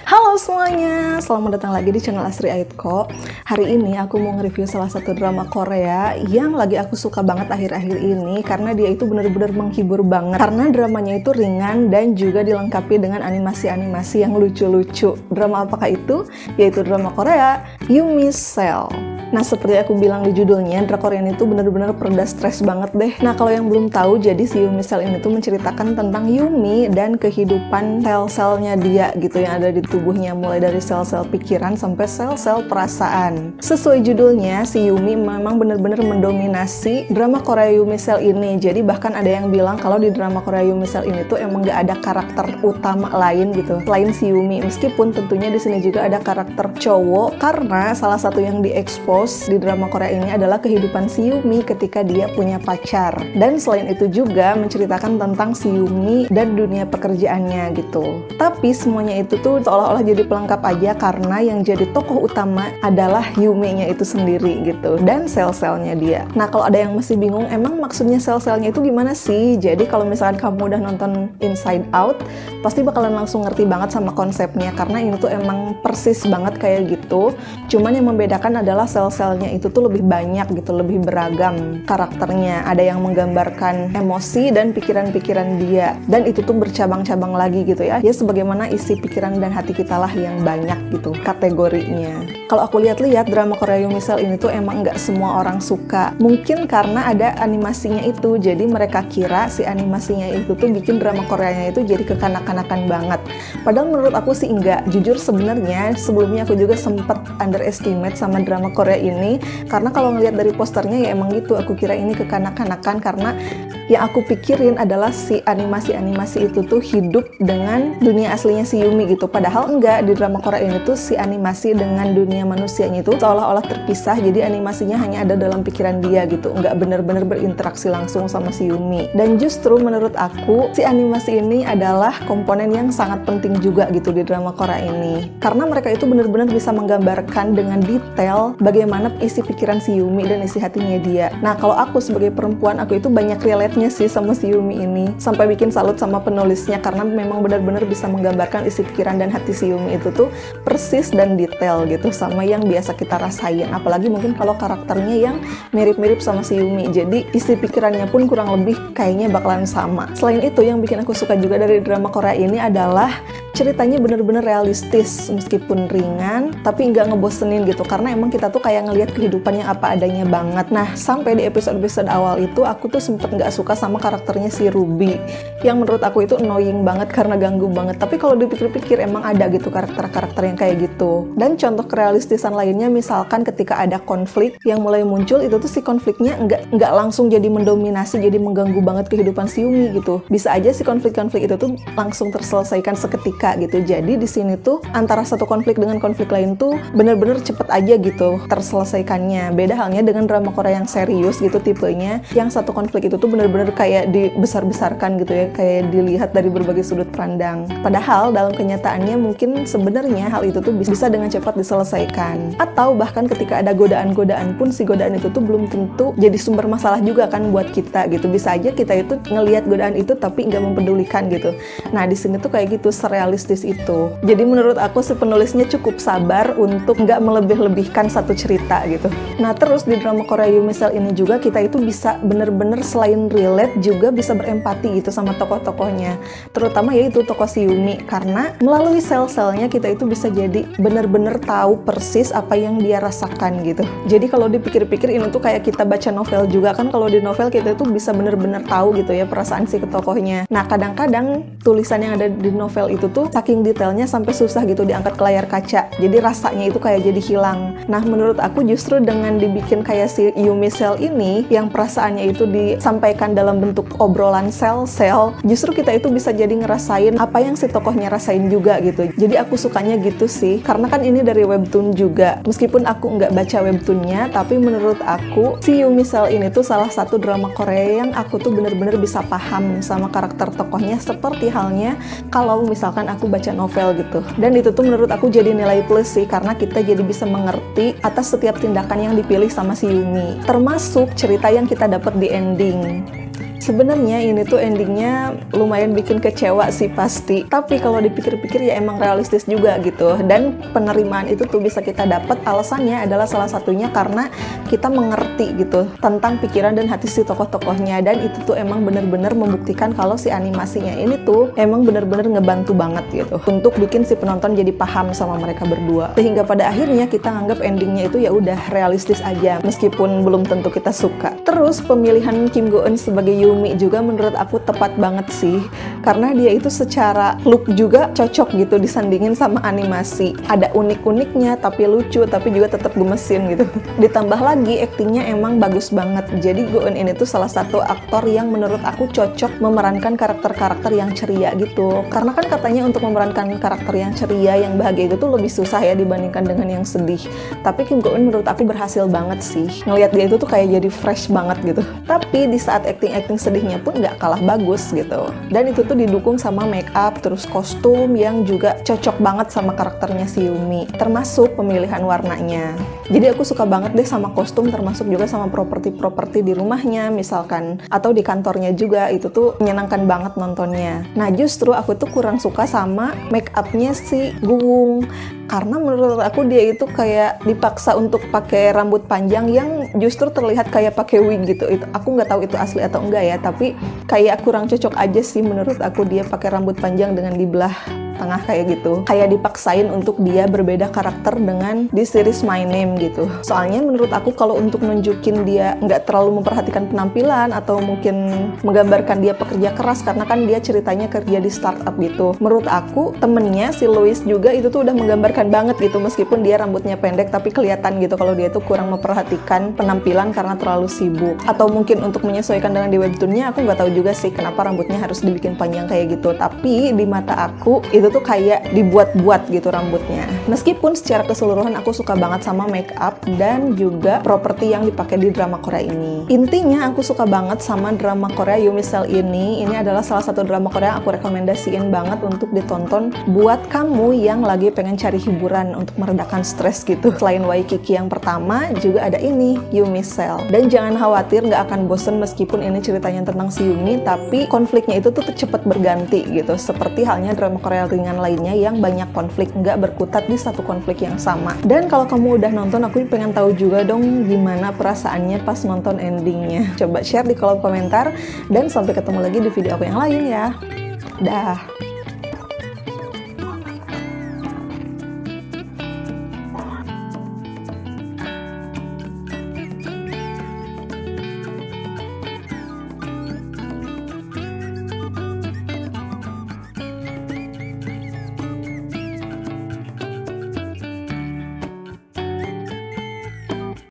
Halo semuanya, selamat datang lagi di channel Asri Aitko. Hari ini aku mau nge-review salah satu drama Korea yang lagi aku suka banget akhir-akhir ini karena dia itu bener-bener menghibur banget. Karena dramanya itu ringan dan juga dilengkapi dengan animasi-animasi yang lucu-lucu. Drama apakah itu? Yaitu drama Korea Yumi Cell. Nah, seperti aku bilang di judulnya, drakor ini tuh bener-bener pereda stres banget deh. Nah, kalau yang belum tahu, jadi si Yumi Cell ini tuh menceritakan tentang Yumi dan kehidupan sel-selnya dia gitu yang ada di tubuhnya, mulai dari sel-sel pikiran sampai sel-sel perasaan. Sesuai judulnya, si Yumi memang bener-bener mendominasi drama Korea Yumi Cell ini. Jadi bahkan ada yang bilang kalau di drama Korea Yumi Cell ini tuh emang gak ada karakter utama lain gitu selain si Yumi. Meskipun tentunya di sini juga ada karakter cowok karena salah satu yang diekspos di drama Korea ini adalah kehidupan si Yumi ketika dia punya pacar. Dan selain itu juga menceritakan tentang si Yumi dan dunia pekerjaannya gitu. Tapi semuanya itu tuh seolah-olah jadi pelengkap aja karena yang jadi tokoh utama adalah Yuminya itu sendiri gitu dan sel-selnya dia. Nah, kalau ada yang masih bingung emang maksudnya sel-selnya itu gimana sih? Jadi kalau misalkan kamu udah nonton Inside Out, pasti bakalan langsung ngerti banget sama konsepnya karena ini tuh emang persis banget kayak gitu. Cuman yang membedakan adalah sel-selnya itu tuh lebih banyak gitu, lebih beragam karakternya. Ada yang menggambarkan emosi dan pikiran-pikiran dia. Dan itu tuh bercabang-cabang lagi gitu ya. Ya sebagaimana isi pikiran dan hati kita lah yang banyak gitu kategorinya. Kalau aku lihat-lihat drama Korea Yumi Cell ini tuh emang nggak semua orang suka. Mungkin karena ada animasinya itu. Jadi mereka kira si animasinya itu tuh bikin drama Koreanya itu jadi kekanak-kanakan banget. Padahal menurut aku sih enggak. Jujur sebenarnya sebelumnya aku juga sempet underestimate sama drama Korea ini karena kalau ngelihat dari posternya ya emang gitu, aku kira ini kekanak-kanakan karena yang aku pikirin adalah si animasi-animasi itu tuh hidup dengan dunia aslinya si Yumi gitu. Padahal enggak, di drama Korea ini tuh si animasi dengan dunia manusianya itu seolah-olah terpisah, jadi animasinya hanya ada dalam pikiran dia gitu, enggak bener-bener berinteraksi langsung sama si Yumi. Dan justru menurut aku si animasi ini adalah komponen yang sangat penting juga gitu di drama Korea ini karena mereka itu bener-bener bisa menggambarkan dengan detail bagaimana isi pikiran si Yumi dan isi hatinya dia. Nah, kalau aku sebagai perempuan, aku itu banyak relate-nya sih sama si Yumi ini. Sampai bikin salut sama penulisnya karena memang benar-benar bisa menggambarkan isi pikiran dan hati si Yumi itu tuh persis dan detail gitu sama yang biasa kita rasain. Apalagi mungkin kalau karakternya yang mirip-mirip sama si Yumi. Jadi isi pikirannya pun kurang lebih kayaknya bakalan sama. Selain itu, yang bikin aku suka juga dari drama Korea ini adalah ceritanya bener-bener realistis meskipun ringan tapi nggak ngebosenin gitu karena emang kita tuh kayak ngelihat kehidupan yang apa adanya banget. Nah, sampai di episode-episode awal itu aku tuh sempet nggak suka sama karakternya si Ruby yang menurut aku itu annoying banget karena ganggu banget. Tapi kalau dipikir-pikir emang ada gitu karakter-karakter yang kayak gitu. Dan contoh kerealistisan lainnya misalkan ketika ada konflik yang mulai muncul itu tuh si konfliknya nggak langsung jadi mendominasi, jadi mengganggu banget kehidupan si Yumi gitu. Bisa aja si konflik-konflik itu tuh langsung terselesaikan seketika gitu. Jadi di sini tuh antara satu konflik dengan konflik lain tuh bener-bener cepet aja gitu terselesaikannya. Beda halnya dengan drama Korea yang serius gitu tipenya, yang satu konflik itu tuh bener-bener kayak dibesar-besarkan gitu ya, kayak dilihat dari berbagai sudut pandang. Padahal dalam kenyataannya mungkin sebenarnya hal itu tuh bisa dengan cepat diselesaikan. Atau bahkan ketika ada godaan-godaan pun si godaan itu tuh belum tentu jadi sumber masalah juga kan buat kita gitu. Bisa aja kita itu ngelihat godaan itu tapi nggak mempedulikan gitu. Nah, di sini tuh kayak gitu realistis itu. Jadi menurut aku si penulisnya cukup sabar untuk nggak melebih-lebihkan satu cerita gitu. Nah, terus di drama Korea Yumi Cell ini juga kita itu bisa bener-bener selain relate juga bisa berempati gitu sama tokoh-tokohnya. Terutama yaitu tokoh si Yumi karena melalui sel-selnya kita itu bisa jadi bener-bener tahu persis apa yang dia rasakan gitu. Jadi kalau dipikir-pikir ini tuh kayak kita baca novel juga kan, kalau di novel kita itu bisa bener-bener tahu gitu ya perasaan si tokohnya. Nah, kadang-kadang tulisan yang ada di novel itu tuh saking detailnya sampai susah gitu diangkat ke layar kaca. Jadi rasanya itu kayak jadi hilang. Nah, menurut aku justru dengan dibikin kayak si Yumi Cell ini yang perasaannya itu disampaikan dalam bentuk obrolan sel-sel, justru kita itu bisa jadi ngerasain apa yang si tokohnya rasain juga gitu. Jadi aku sukanya gitu sih. Karena kan ini dari webtoon juga. Meskipun aku nggak baca webtoonnya, tapi menurut aku si Yumi Cell ini tuh salah satu drama Korea yang aku tuh bener-bener bisa paham sama karakter tokohnya seperti halnya kalau misalkan aku baca novel gitu. Dan itu tuh menurut aku jadi nilai plus sih karena kita jadi bisa mengerti atas setiap tindakan yang dipilih sama si Yumi. Termasuk cerita yang kita dapat di ending. Sebenarnya ini tuh endingnya lumayan bikin kecewa sih pasti. Tapi kalau dipikir-pikir ya emang realistis juga gitu. Dan penerimaan itu tuh bisa kita dapat, alasannya adalah salah satunya karena kita mengerti gitu tentang pikiran dan hati si tokoh-tokohnya. Dan itu tuh emang bener-bener membuktikan kalau si animasinya ini tuh emang bener-bener ngebantu banget gitu untuk bikin si penonton jadi paham sama mereka berdua. Sehingga pada akhirnya kita anggap endingnya itu ya udah realistis aja meskipun belum tentu kita suka. Terus pemilihan Kim Go Eun sebagai Yumi juga menurut aku tepat banget sih, karena dia itu secara look juga cocok gitu disandingin sama animasi. Ada unik-uniknya tapi lucu, tapi juga tetap gemesin gitu. Ditambah lagi aktingnya emang bagus banget. Jadi Go Eun ini tuh salah satu aktor yang menurut aku cocok memerankan karakter-karakter yang ceria gitu. Karena kan katanya untuk memerankan karakter yang ceria, yang bahagia itu lebih susah ya dibandingkan dengan yang sedih. Tapi Kim Go Eun menurut aku berhasil banget sih. Ngelihat dia itu tuh kayak jadi fresh banget gitu. Tapi di saat acting sedihnya pun nggak kalah bagus gitu. Dan itu tuh didukung sama make up, terus kostum yang juga cocok banget sama karakternya si Yumi. Termasuk pemilihan warnanya. Jadi aku suka banget deh sama kostum, termasuk juga sama properti-properti di rumahnya misalkan. Atau di kantornya juga, itu tuh menyenangkan banget nontonnya. Nah justru aku tuh kurang suka sama make upnya si Guwung. Karena menurut aku dia itu kayak dipaksa untuk pakai rambut panjang yang justru terlihat kayak pakai wig gitu. Itu aku nggak tahu itu asli atau enggak ya, tapi kayak kurang cocok aja sih menurut aku dia pakai rambut panjang dengan dibelah tengah kayak gitu. Kayak dipaksain untuk dia berbeda karakter dengan di series My Name gitu. Soalnya menurut aku kalau untuk nunjukin dia nggak terlalu memperhatikan penampilan atau mungkin menggambarkan dia pekerja keras, karena kan dia ceritanya kerja di startup gitu. Menurut aku temennya si Louis juga itu tuh udah menggambarkan banget gitu, meskipun dia rambutnya pendek tapi kelihatan gitu kalau dia tuh kurang memperhatikan penampilan karena terlalu sibuk. Atau mungkin untuk menyesuaikan dengan di webtoonnya, aku nggak tahu juga sih kenapa rambutnya harus dibikin panjang kayak gitu. Tapi di mata aku itu tuh kayak dibuat-buat gitu rambutnya. Meskipun secara keseluruhan aku suka banget sama make up dan juga properti yang dipakai di drama Korea ini. Intinya aku suka banget sama drama Korea Yumi Cell ini. Ini adalah salah satu drama Korea yang aku rekomendasiin banget untuk ditonton buat kamu yang lagi pengen cari hiburan untuk meredakan stres gitu. Selain Waikiki yang pertama, juga ada ini Yumi Cell. Dan jangan khawatir, nggak akan bosen meskipun ini ceritanya tentang si Yumi, tapi konfliknya itu tuh cepet berganti gitu. Seperti halnya drama Korea ringan lainnya yang banyak konflik, nggak berkutat di satu konflik yang sama. Dan kalau kamu udah nonton, aku pengen tahu juga dong gimana perasaannya pas nonton endingnya. Coba share di kolom komentar, dan sampai ketemu lagi di video aku yang lain ya. Dah.